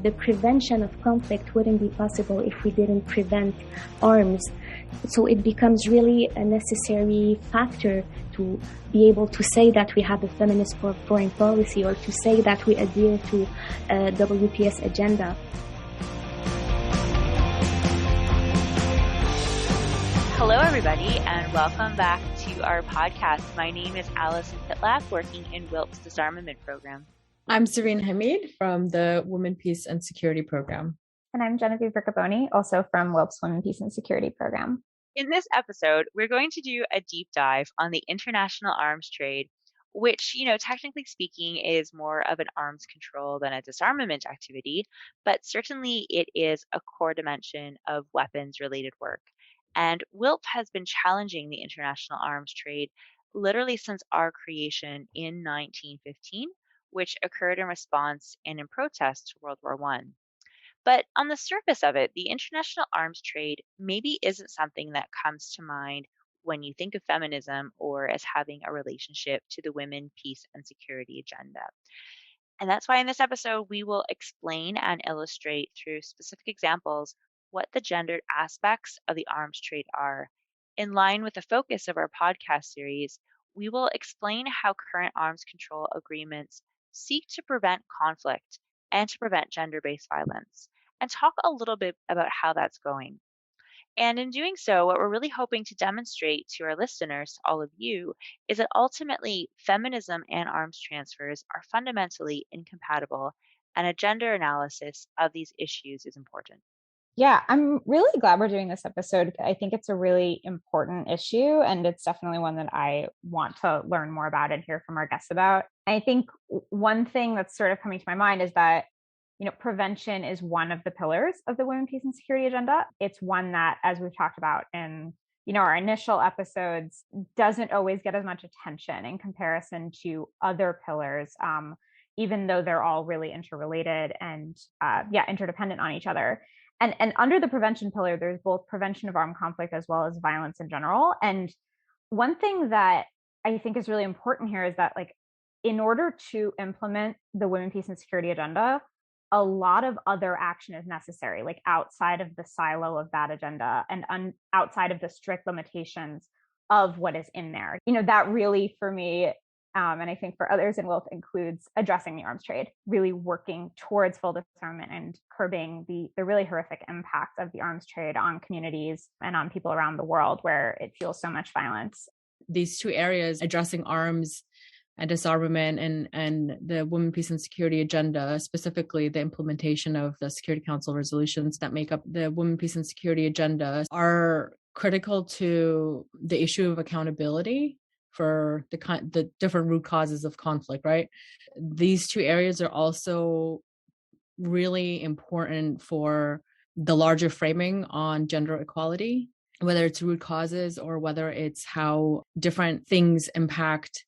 The prevention of conflict wouldn't be possible if we didn't prevent arms. So it becomes really a necessary factor to be able to say that we have a feminist foreign policy, or to say that we adhere to a WPS agenda. Hello, everybody, and welcome back to our podcast. My name is Alison Pitlap, working in WILPF's Disarmament Program. I'm Serene Hamid from the Women, Peace and Security Program. And I'm Genevieve Riccaboni, also from WILPF's Women, Peace and Security Program. In this episode, we're going to do a deep dive on the international arms trade, which, technically speaking, is more of an arms control than a disarmament activity, but certainly it is a core dimension of weapons-related work. And WILPF has been challenging the international arms trade literally since our creation in 1915, which occurred in response and in protest to World War I. But on the surface of it, the international arms trade maybe isn't something that comes to mind when you think of feminism or as having a relationship to the women, peace, and security agenda. And that's why in this episode, we will explain and illustrate through specific examples what the gendered aspects of the arms trade are. In line with the focus of our podcast series, we will explain how current arms control agreements seek to prevent conflict and to prevent gender-based violence, and talk a little bit about how that's going. And in doing so, what we're really hoping to demonstrate to our listeners, to all of you, is that ultimately feminism and arms transfers are fundamentally incompatible, and a gender analysis of these issues is important. Yeah, I'm really glad we're doing this episode. I think it's a really important issue, and it's definitely one that I want to learn more about and hear from our guests about. I think one thing that's sort of coming to my mind is that, prevention is one of the pillars of the Women, Peace and Security agenda. It's one that, as we've talked about in, our initial episodes, doesn't always get as much attention in comparison to other pillars, even though they're all really interrelated and, interdependent on each other. And under the prevention pillar, there's both prevention of armed conflict as well as violence in general. And one thing that I think is really important here is that, in order to implement the Women, Peace and Security agenda, a lot of other action is necessary, outside of the silo of that agenda and outside of the strict limitations of what is in there. That really, for me, and I think for others in WILPF, includes addressing the arms trade, really working towards full disarmament and curbing the really horrific impact of the arms trade on communities and on people around the world where it fuels so much violence. These two areas, addressing arms and disarmament and the Women, Peace and Security agenda, specifically the implementation of the Security Council resolutions that make up the Women, Peace and Security agenda, are critical to the issue of accountability for the different root causes of conflict, right? These two areas are also really important for the larger framing on gender equality, whether it's root causes or whether it's how different things impact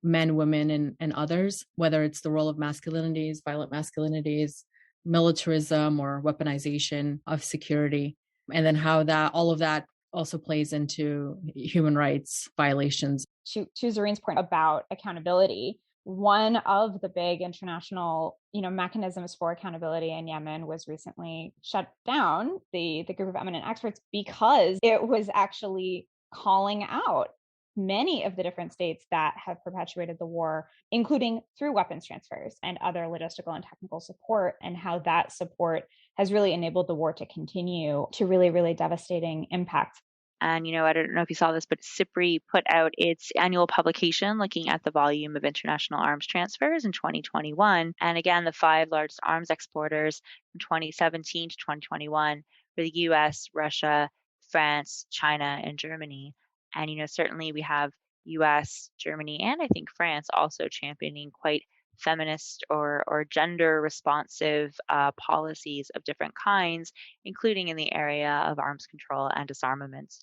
men, women, and others, whether it's the role of masculinities, violent masculinities, militarism, or weaponization of security, and then how all of that also plays into human rights violations. To Zarin's point about accountability, one of the big international, mechanisms for accountability in Yemen was recently shut down, the group of eminent experts, because it was actually calling out many of the different states that have perpetuated the war, including through weapons transfers and other logistical and technical support, and how that support has really enabled the war to continue to really, really devastating impact. And, I don't know if you saw this, but CIPRI put out its annual publication looking at the volume of international arms transfers in 2021. And again, the 5 largest arms exporters from 2017 to 2021 were the US, Russia, France, China, and Germany. And, certainly we have US, Germany, and I think France also championing quite feminist or gender responsive policies of different kinds, including in the area of arms control and disarmament.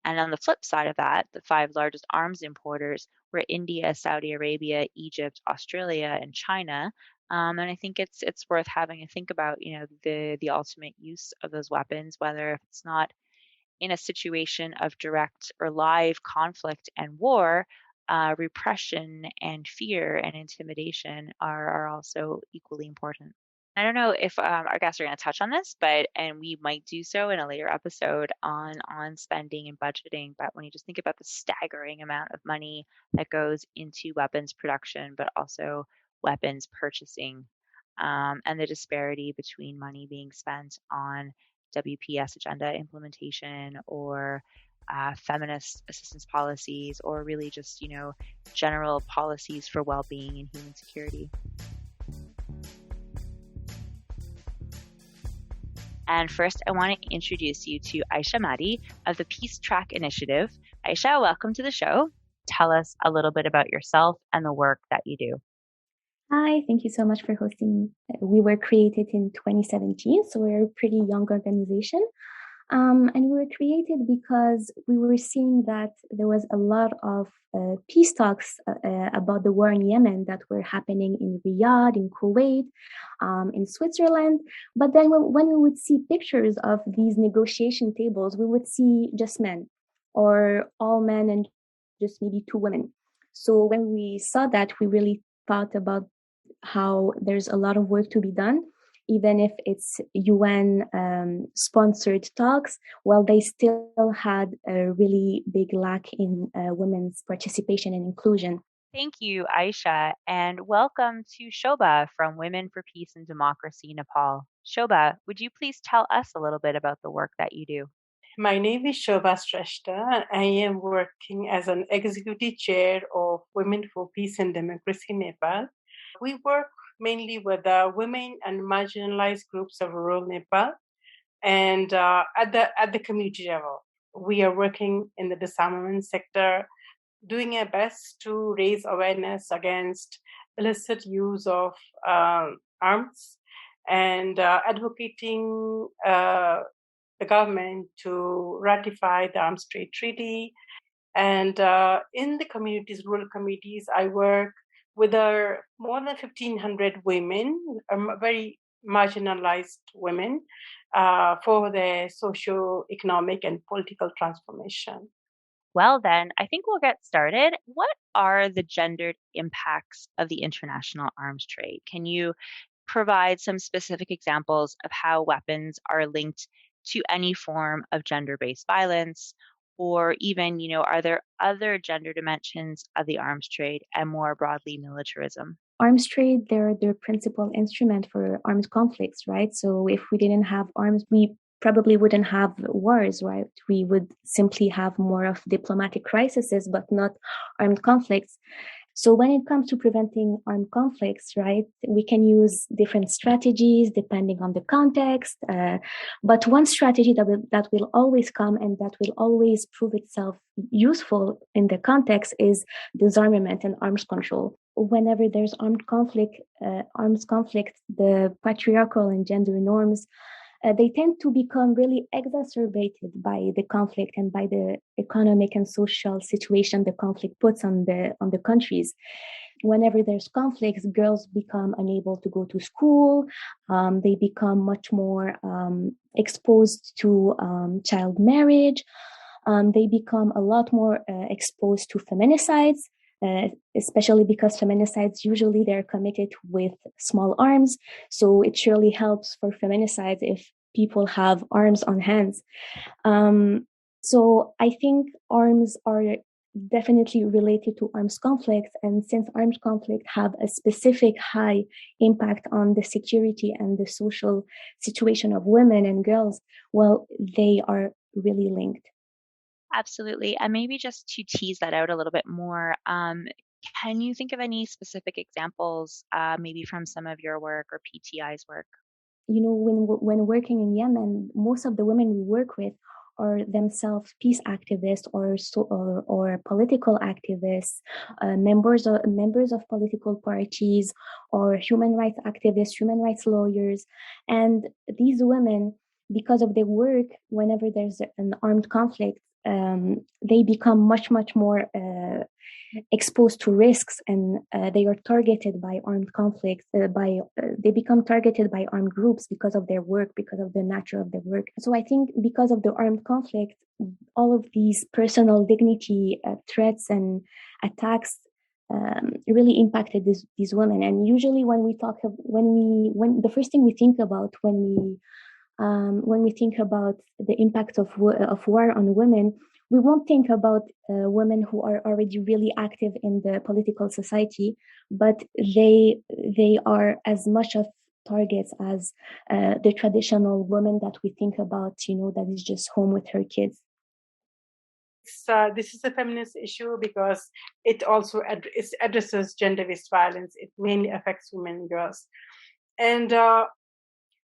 And on the flip side of that, the 5 largest arms importers were India, Saudi Arabia, Egypt, Australia, and China. And I think it's worth having a think about, the ultimate use of those weapons, whether if it's not in a situation of direct or live conflict and war, repression and fear and intimidation are also equally important. I don't know if our guests are going to touch on this, and we might do so in a later episode on spending and budgeting. But when you just think about the staggering amount of money that goes into weapons production, but also weapons purchasing, and the disparity between money being spent on WPS agenda implementation or feminist assistance policies, or really just general policies for well-being and human security. And first, I want to introduce you to Aïcha Madi of the Peace Track Initiative. Aïcha, welcome to the show. Tell us a little bit about yourself and the work that you do. Hi, thank you so much for hosting me. We were created in 2017, so we're a pretty young organization. And we were created because we were seeing that there was a lot of peace talks about the war in Yemen that were happening in Riyadh, in Kuwait, in Switzerland. But then when we would see pictures of these negotiation tables, we would see just men or all men and just maybe 2 women. So when we saw that, we really thought about how there's a lot of work to be done. Even if it's UN sponsored talks, well, they still had a really big lack in women's participation and inclusion. Thank you, Aïcha, and welcome to Shobha from Women for Peace and Democracy, Nepal. Shobha, would you please tell us a little bit about the work that you do? My name is Shobha Shrestha, and I am working as an executive chair of Women for Peace and Democracy, Nepal. We work mainly with women and marginalized groups of rural Nepal, and at the community level. We are working in the disarmament sector, doing our best to raise awareness against illicit use of arms, and advocating the government to ratify the Arms Trade Treaty. And in the communities, rural communities, I work with more than 1,500 women, very marginalized women, for their socio-economic and political transformation. Well, then, I think we'll get started. What are the gendered impacts of the international arms trade? Can you provide some specific examples of how weapons are linked to any form of gender-based violence? Or even, are there other gender dimensions of the arms trade and more broadly militarism? Arms trade, they're the principal instrument for armed conflicts, right? So if we didn't have arms, we probably wouldn't have wars, right? We would simply have more of diplomatic crises, but not armed conflicts. So when it comes to preventing armed conflicts, right, we can use different strategies depending on the context. But one strategy that will always come and that will always prove itself useful in the context is disarmament and arms control. Whenever there's arms conflict, the patriarchal and gender norms, they tend to become really exacerbated by the conflict and by the economic and social situation the conflict puts on the countries. Whenever there's conflicts, girls become unable to go to school. They become much more exposed to child marriage. They become a lot more exposed to feminicides. Especially because feminicides, usually they're committed with small arms. So it surely helps for feminicides if people have arms on hands. So I think arms are definitely related to arms conflicts. And since arms conflict have a specific high impact on the security and the social situation of women and girls, well, they are really linked. Absolutely. And maybe just to tease that out a little bit more, can you think of any specific examples, maybe from some of your work or PTI's work? When working in Yemen, most of the women we work with are themselves peace activists or political activists, members of political parties, or human rights activists, human rights lawyers. And these women, because of their work, whenever there's an armed conflict, they become much more exposed to risks, and they are targeted by armed conflicts. They become targeted by armed groups because of their work, because of the nature of their work. So I think because of the armed conflict, all of these personal dignity threats and attacks really impacted these women. And usually when the first thing we think about when we think about the impact of war on women, we won't think about women who are already really active in the political society, but they are as much of targets as the traditional woman that we think about, that is just home with her kids. This is a feminist issue because it also addresses gender-based violence. It mainly affects women and girls. And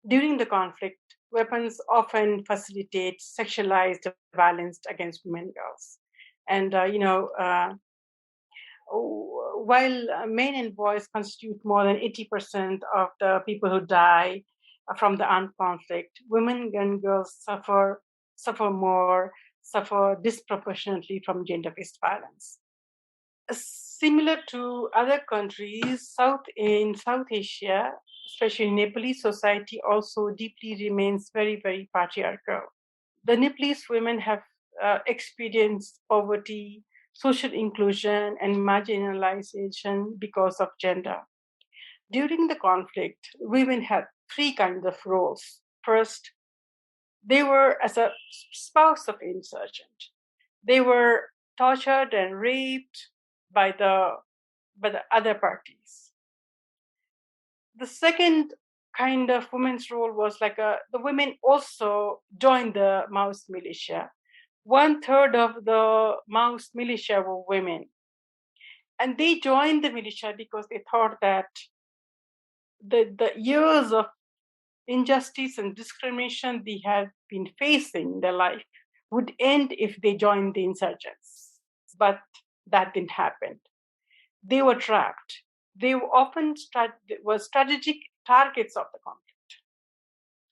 during the conflict, weapons often facilitate sexualized violence against women and girls. And, while men and boys constitute more than 80% of the people who die from the armed conflict, women and girls suffer disproportionately from gender-based violence. Similar to other countries, in South Asia, especially Nepalese society, also deeply remains very, very patriarchal. The Nepalese women have experienced poverty, social inclusion, and marginalization because of gender. During the conflict, women had three kinds of roles. First, they were as a spouse of insurgent. They were tortured and raped by the other parties. The second kind of women's role was the women also joined the Maoist militia. 1/3 of the Maoist militia were women. And they joined the militia because they thought that the years of injustice and discrimination they had been facing in their life would end if they joined the insurgents. But that didn't happen. They were trapped. They were often were strategic targets of the conflict.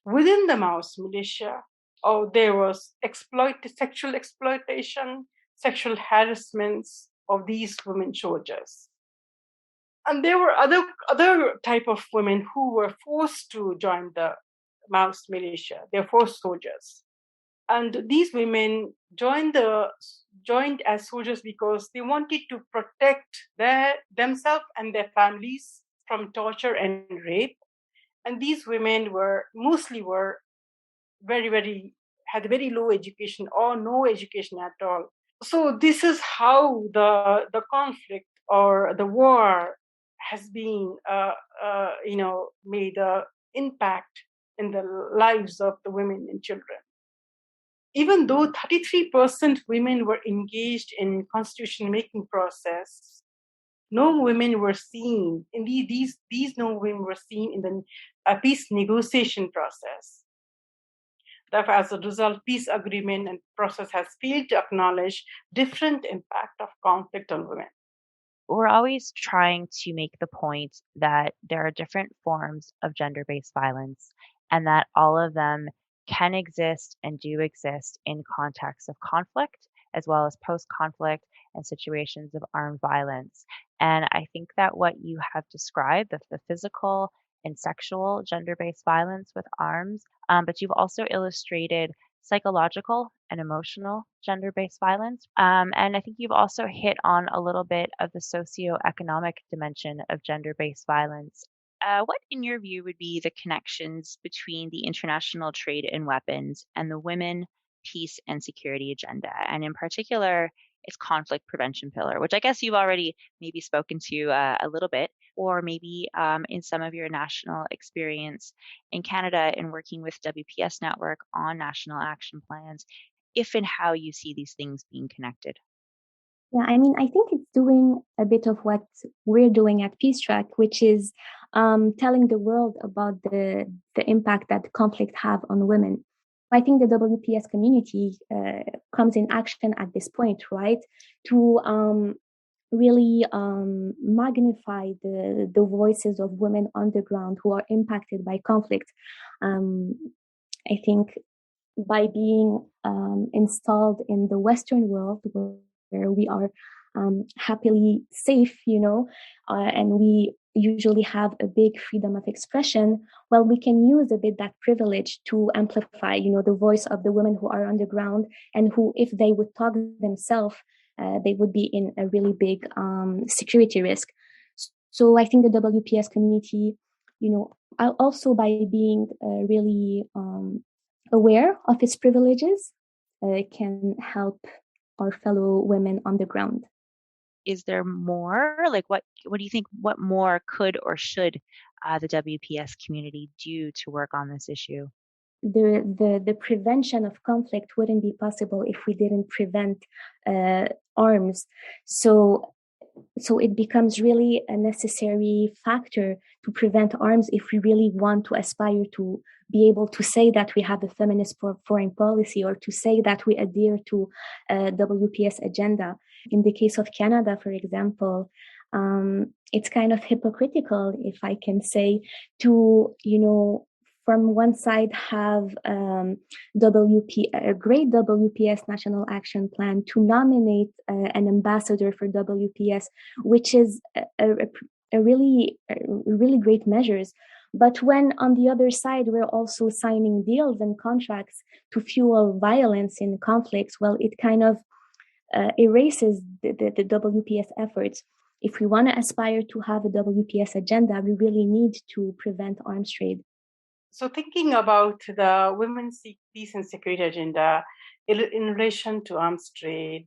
Within the Maoist militia, there was sexual exploitation, sexual harassments of these women soldiers. And there were other type of women who were forced to join the Maoist militia. They're forced soldiers. And these women joined as soldiers because they wanted to protect themselves and their families from torture and rape. And these women mostly very, very, had very low education or no education at all. So this is how the conflict or the war has been, made an impact in the lives of the women and children. Even though 33% women were engaged in constitution-making process, no women were seen in these no women were seen in the peace negotiation process. Therefore, as a result, peace agreement and process has failed to acknowledge different impact of conflict on women. We're always trying to make the point that there are different forms of gender-based violence and that all of them can exist and do exist in contexts of conflict, as well as post-conflict and situations of armed violence. And I think that what you have described, the physical and sexual gender-based violence with arms, but you've also illustrated psychological and emotional gender-based violence. And I think you've also hit on a little bit of the socioeconomic dimension of gender-based violence. What, in your view, would be the connections between the international trade in weapons and the women, peace, and security agenda? And in particular, its conflict prevention pillar, which I guess you've already maybe spoken to a little bit, or maybe in some of your national experience in Canada in working with WPS Network on national action plans, if and how you see these things being connected. Yeah, I mean, I think it's doing a bit of what we're doing at Peace Track, which is telling the world about the impact that conflict have on women. I think the WPS community comes in action at this point, right? To really magnify the voices of women on the ground who are impacted by conflict. I think by being installed in the Western world where we are happily safe, and we usually have a big freedom of expression, well, we can use a bit that privilege to amplify, the voice of the women who are on the ground and who, if they would talk themselves, they would be in a really big security risk. So I think the WPS community, also by being really aware of its privileges, can help our fellow women on the ground. Is there more? Like, what do you think? What more could or should the WPS community do to work on this issue? The prevention of conflict wouldn't be possible if we didn't prevent arms. So it becomes really a necessary factor to prevent arms if we really want to aspire to be able to say that we have a feminist foreign policy, or to say that we adhere to WPS agenda. In the case of Canada, for example, it's kind of hypocritical, if I can say, to, from one side have a great WPS National Action Plan to nominate an ambassador for WPS, which is a really great measures. But when on the other side, we're also signing deals and contracts to fuel violence in conflicts, well, it kind of erases the WPS efforts. If we want to aspire to have a WPS agenda, we really need to prevent arms trade. So thinking about the Women's Peace and Security Agenda in relation to arms trade,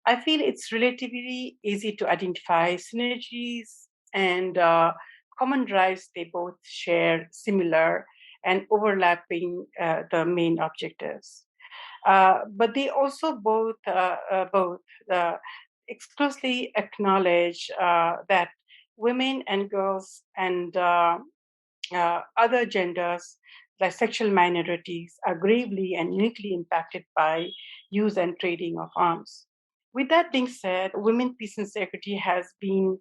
I feel it's relatively easy to identify synergies and common drives. They both share similar and overlapping the main objectives. But they also both exclusively acknowledge that women and girls and other genders, like sexual minorities, are gravely and uniquely impacted by use and trading of arms. With that being said, women, peace and security has been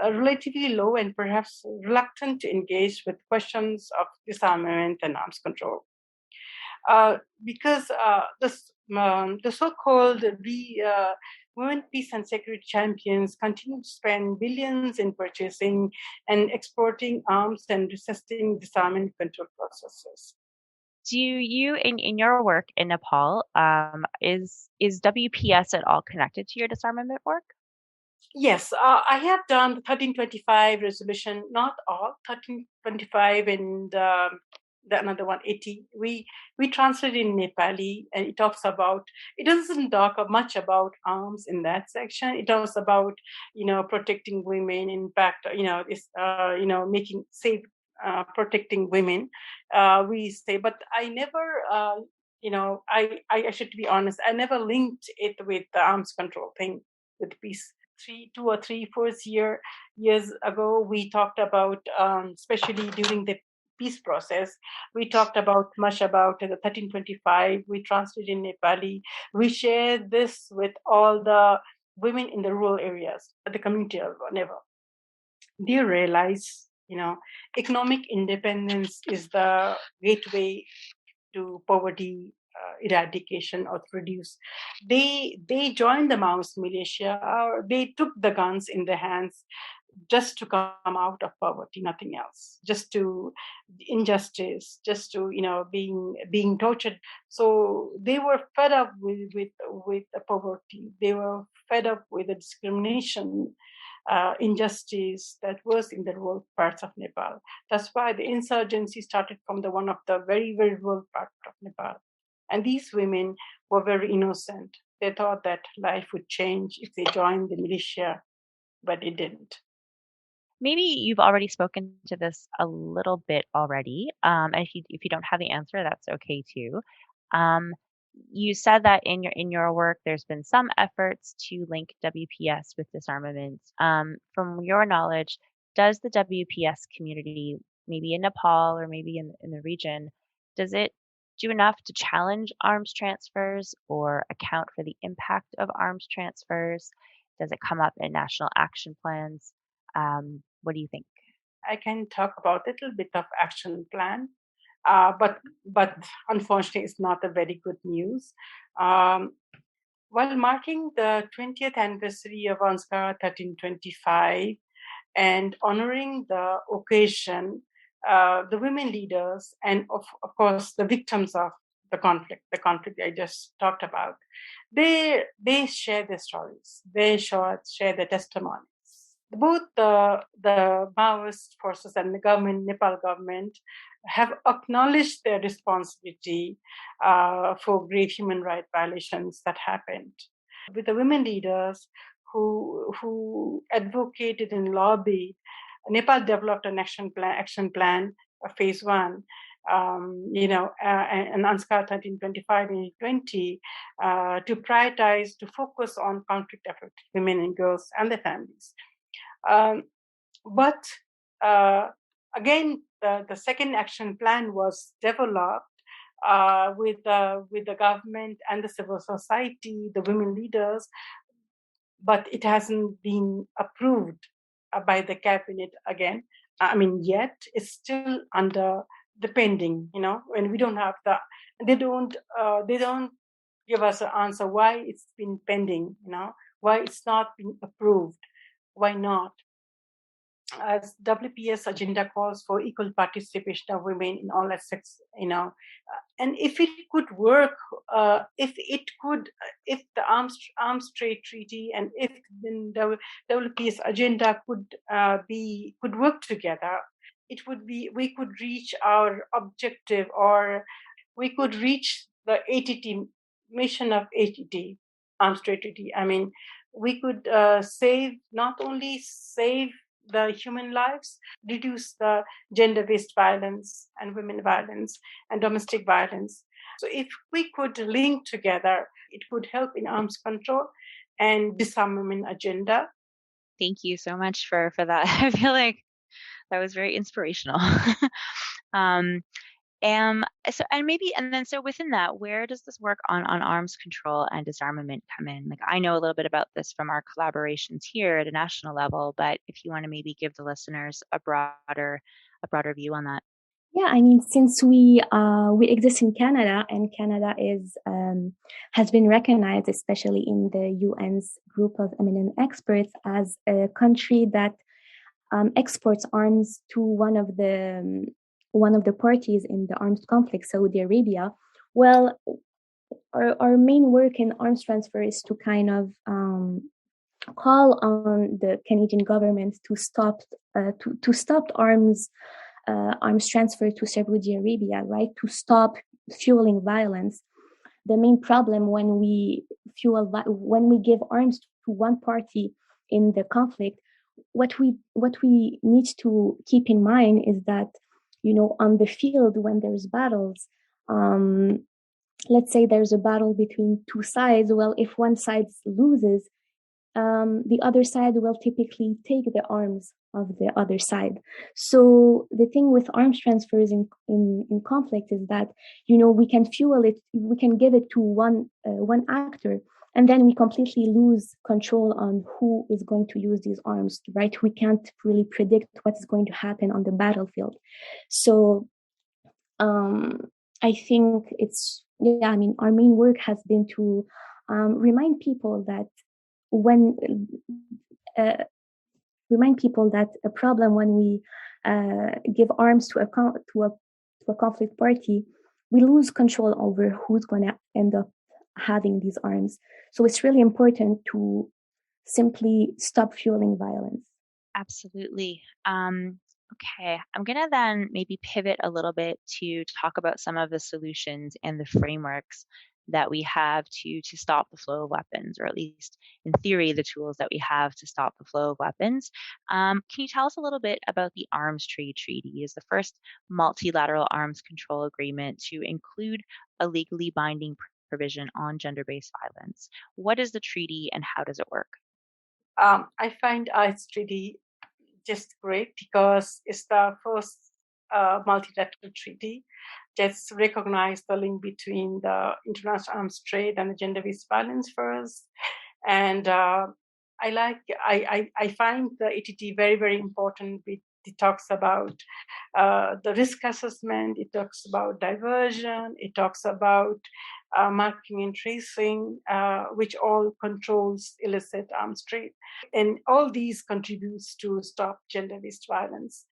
relatively low and perhaps reluctant to engage with questions of disarmament and arms control. Because the so-called women, peace and security champions continue to spend billions in purchasing and exporting arms and resisting disarmament control processes. Do you, in your work in Nepal, is WPS at all connected to your disarmament work? Yes, I have done the 1325 resolution, not all, 1325 and the another one, 80. We translated in Nepali, and it doesn't talk much about arms in that section. It talks about, protecting women. In fact, making safe, protecting women. We say, but I never, I should be honest, I never linked it with the arms control thing, with peace. 2 or 3 years ago, we talked about, especially during the peace process, we talked much about the 1325. We translated in Nepali. We shared this with all the women in the rural areas, at the community level. They realize, economic independence is the gateway to poverty eradication or to reduce. They joined the Maoist militia, or they took the guns in their hands just to come out of poverty, nothing else. Just to injustice, just to being tortured. So they were fed up with the poverty. They were fed up with the discrimination, injustice that was in the rural parts of Nepal. That's why the insurgency started from one of the very, very rural part of Nepal. And these women were very innocent. They thought that life would change if they joined the militia, but it didn't. Maybe you've already spoken to this a little bit already. And if you don't have the answer, that's okay too. You said that in your work, there's been some efforts to link WPS with disarmament. From your knowledge, does the WPS community, maybe in Nepal or maybe in the region, does it do enough to challenge arms transfers or account for the impact of arms transfers? Does it come up in national action plans? What do you think? I can talk about a little bit of action plan. But unfortunately, it's not a very good news. While marking the 20th anniversary of Anskara 1325 and honoring the occasion, the women leaders and of course the victims of the conflict I just talked about, they share their stories. They share their testimonies. Both the Maoist forces and the government, Nepal government, have acknowledged their responsibility for grave human rights violations that happened. With the women leaders who advocated and lobbied, Nepal developed an action plan, phase 1, and Anskar 1325 and 20, to prioritize, to focus on conflict-affected women and girls and their families. But again, the second action plan was developed with the government and the civil society, the women leaders, but it hasn't been approved by the cabinet again. Yet it's still under the pending. And we don't have they don't give us an answer why it's been pending. Why it's not been approved. Why not? As WPS agenda calls for equal participation of women in all aspects, and if it could work, if the arms trade treaty and if the WPS agenda could work together, we could reach our objective, or we could reach the ATT mission of ATT, arms trade treaty. We could not only save the human lives, reduce the gender-based violence and women violence and domestic violence. So if we could link together, it could help in arms control and disarmament agenda. Thank you so much for that. I feel like that was very inspirational. So within that, where does this work on arms control and disarmament come in? Like, I know a little bit about this from our collaborations here at a national level, but if you want to maybe give the listeners a broader view on that. Yeah, since we exist in Canada, and Canada has been recognized, especially in the UN's group of eminent experts, as a country that exports arms to one of the parties in the armed conflict, Saudi Arabia. Well, our main work in arms transfer is to kind of call on the Canadian government to stop arms transfer to Saudi Arabia, right? To stop fueling violence. The main problem when we give arms to one party in the conflict, what we need to keep in mind is that, on the field, when there's battles, let's say there's a battle between two sides. Well, if one side loses, the other side will typically take the arms of the other side. So the thing with arms transfers in conflict is that, we can fuel it, we can give it to one actor, and then we completely lose control on who is going to use these arms, right? We can't really predict what's going to happen on the battlefield. So I think our main work has been to remind people that a problem when we give arms to a conflict party, we lose control over who's going to end up having these arms. So it's really important to simply stop fueling violence. Absolutely. Okay, I'm going to then maybe pivot a little bit to talk about some of the solutions and the frameworks that we have to stop the flow of weapons, or at least in theory, the tools that we have to stop the flow of weapons. Can you tell us a little bit about the Arms Trade Treaty? It's the first multilateral arms control agreement to include a legally binding provision on gender-based violence. What is the treaty and how does it work? I find Arms Treaty just great because it's the first multilateral treaty that's recognized the link between the international arms trade and the gender-based violence first. And I find the ATT very, very important. It talks about the risk assessment. It talks about diversion. It talks about marking and tracing, which all controls illicit arms trade. And all these contributes to stop gender-based violence.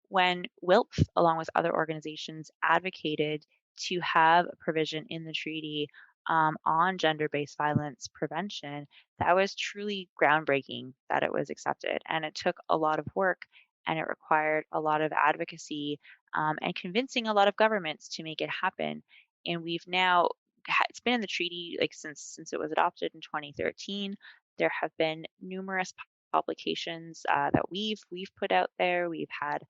when WILPF, along with other organizations, advocated to have a provision in the treaty on gender-based violence prevention, that was truly groundbreaking that it was accepted. And it took a lot of work, and it required a lot of advocacy and convincing a lot of governments to make it happen. And we've now, it's been in the treaty like since it was adopted in 2013. There have been numerous publications that we've put out there. We've had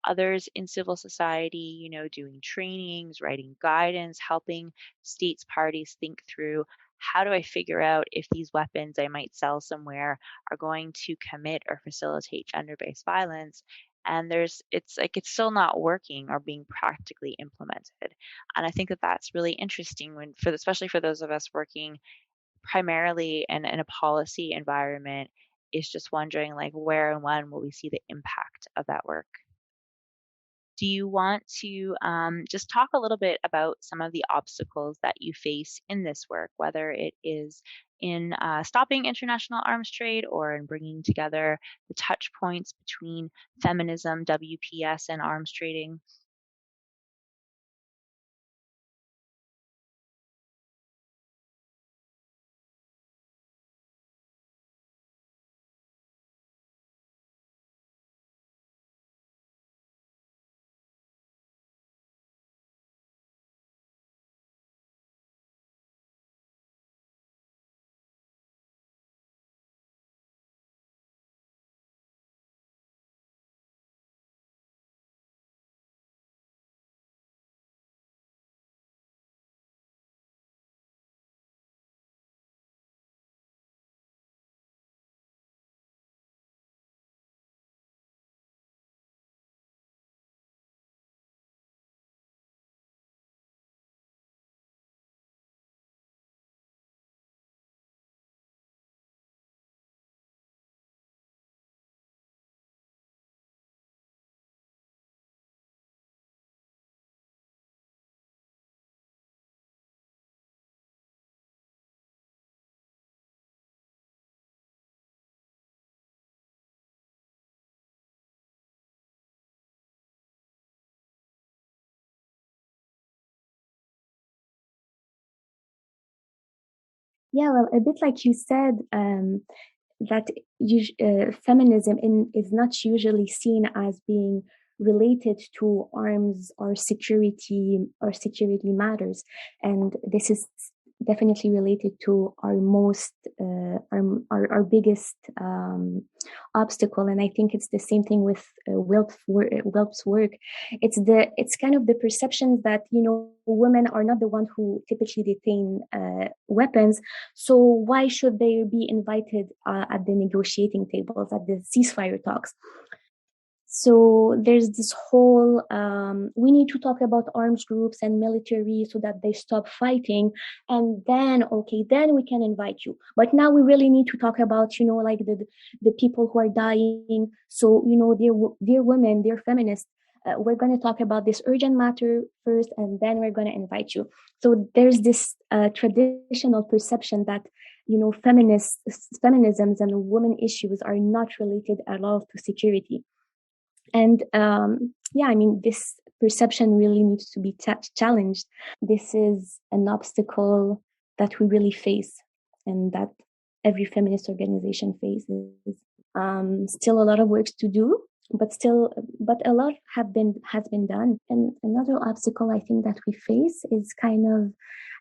others in civil society, doing trainings, writing guidance, helping states parties think through, how do I figure out if these weapons I might sell somewhere are going to commit or facilitate gender-based violence? And it's still not working or being practically implemented. And I think that that's really interesting especially for those of us working primarily in a policy environment, is just wondering like where and when will we see the impact of that work? Do you want to just talk a little bit about some of the obstacles that you face in this work, whether it is in stopping international arms trade or in bringing together the touch points between feminism, WPS, and arms trading? Yeah, well, a bit like you said, that feminism is not usually seen as being related to arms or security matters, and this is definitely related to our most our biggest obstacle. And I think it's the same thing with WILP's work. It's kind of the perception that women are not the one who typically detain weapons, so why should they be invited at the negotiating tables, at the ceasefire talks? So there's this whole, we need to talk about arms groups and military so that they stop fighting. And then, okay, then we can invite you. But now we really need to talk about, like the people who are dying. So, dear women, dear feminists, we're going to talk about this urgent matter first, and then we're going to invite you. So there's this traditional perception that, feminisms and women issues are not related at all to security. And this perception really needs to be challenged. This is an obstacle that we really face, and that every feminist organization faces. Still a lot of work to do, but a lot has been done. And another obstacle I think that we face is kind of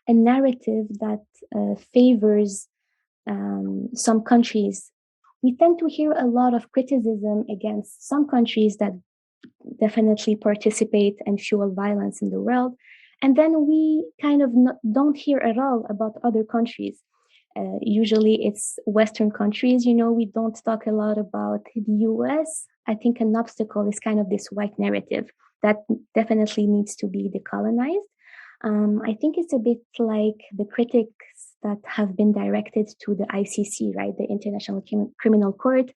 a narrative that favors some countries. We tend to hear a lot of criticism against some countries that definitely participate and fuel violence in the world. And then we kind of don't hear at all about other countries. Usually it's Western countries, we don't talk a lot about the US. I think an obstacle is kind of this white narrative that definitely needs to be decolonized. I think it's a bit like the critics that have been directed to the ICC, right? The International Criminal Court.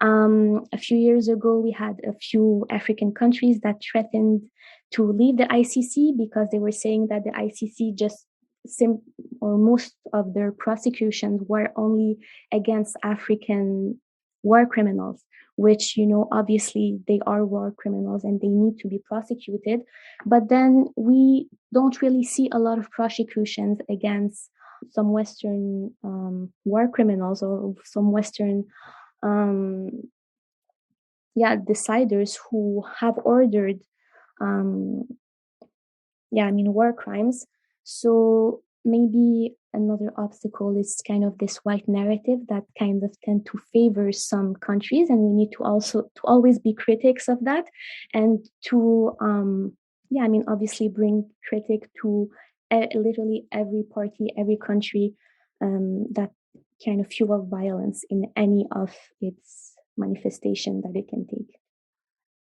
A few years ago, we had a few African countries that threatened to leave the ICC because they were saying that the ICC most of their prosecutions were only against African war criminals, which, obviously they are war criminals and they need to be prosecuted. But then we don't really see a lot of prosecutions against some Western war criminals or some Western deciders who have ordered war crimes. So maybe another obstacle is kind of this white narrative that kind of tend to favor some countries, and we need to always be critics of that, and to obviously bring critic to literally every party, every country that kind of fuel violence in any of its manifestation that it can take.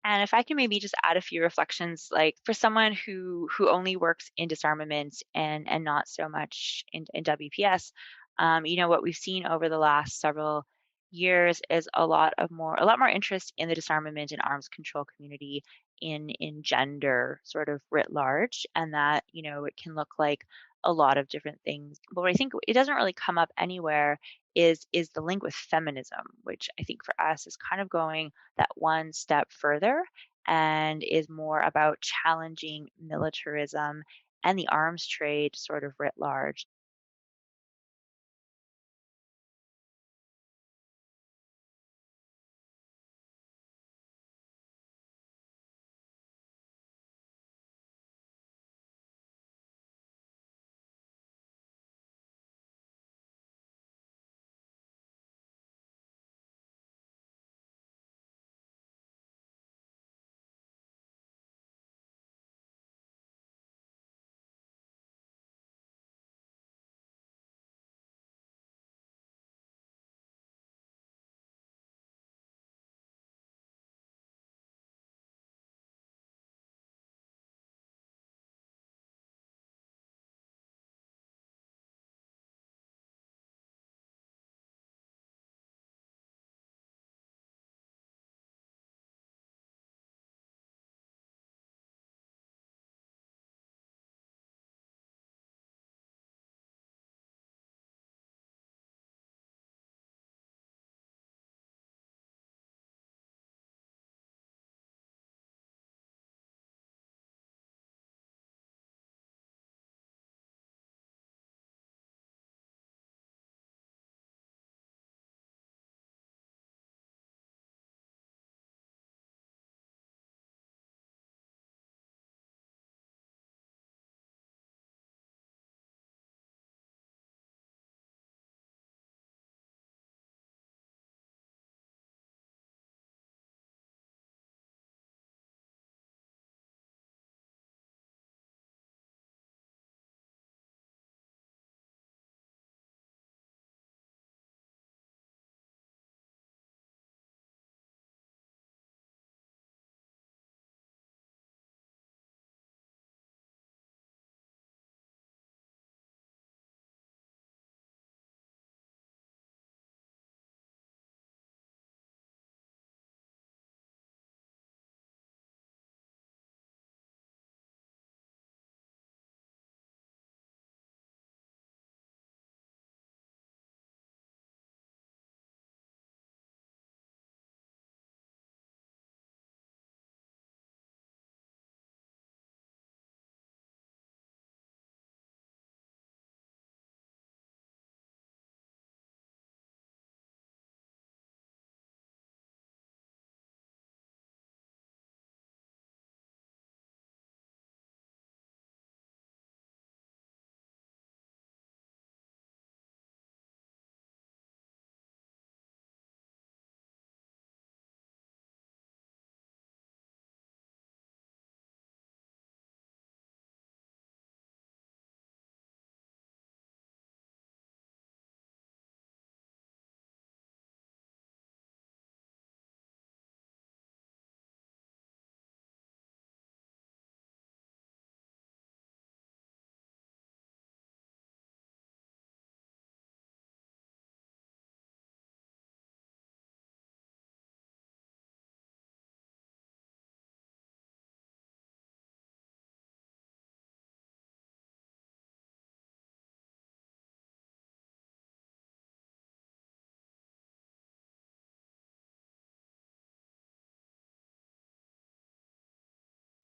And if I can maybe just add a few reflections, like for someone who only works in disarmament and not so much in WPS, what we've seen over the last several years is a lot more interest in the disarmament and arms control community in gender sort of writ large, and that it can look like a lot of different things. But what I think it doesn't really come up anywhere is the link with feminism, which I think for us is kind of going that one step further and is more about challenging militarism and the arms trade sort of writ large.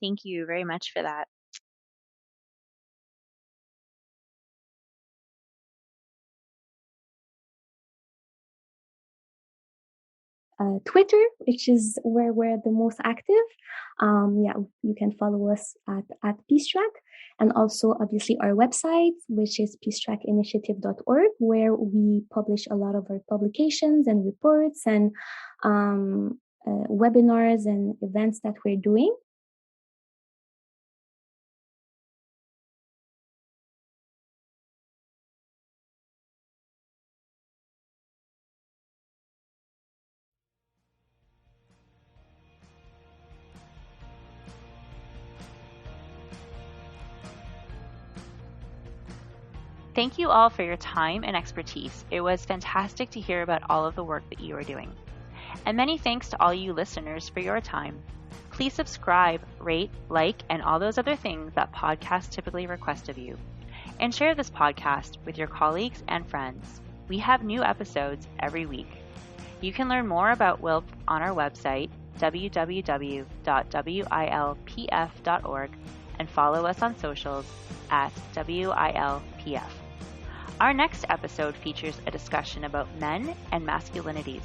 Thank you very much for that. Twitter, which is where we're the most active. You can follow us at Peace Track, and also obviously our website, which is peacetrackinitiative.org, where we publish a lot of our publications and reports and webinars and events that we're doing. Thank you all for your time and expertise. It was fantastic to hear about all of the work that you are doing. And many thanks to all you listeners for your time. Please subscribe, rate, like, and all those other things that podcasts typically request of you. And share this podcast with your colleagues and friends. We have new episodes every week. You can learn more about WILPF on our website, www.wilpf.org, and follow us on socials at WILPF. Our next episode features a discussion about men and masculinities.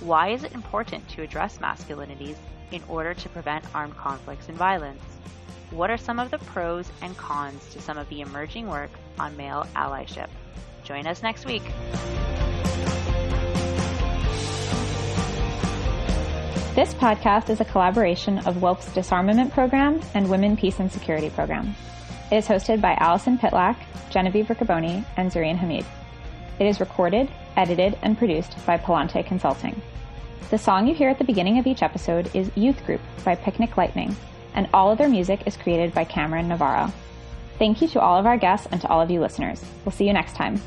Why is it important to address masculinities in order to prevent armed conflicts and violence? What are some of the pros and cons to some of the emerging work on male allyship? Join us next week. This podcast is a collaboration of WILPF's Disarmament Program and Women, Peace and Security Program. It is hosted by Allison Pitlack, Genevieve Riccoboni, and Zareen Hamid. It is recorded, edited, and produced by Palante Consulting. The song you hear at the beginning of each episode is Youth Group by Picnic Lightning, and all other music is created by Cameron Navarro. Thank you to all of our guests and to all of you listeners. We'll see you next time.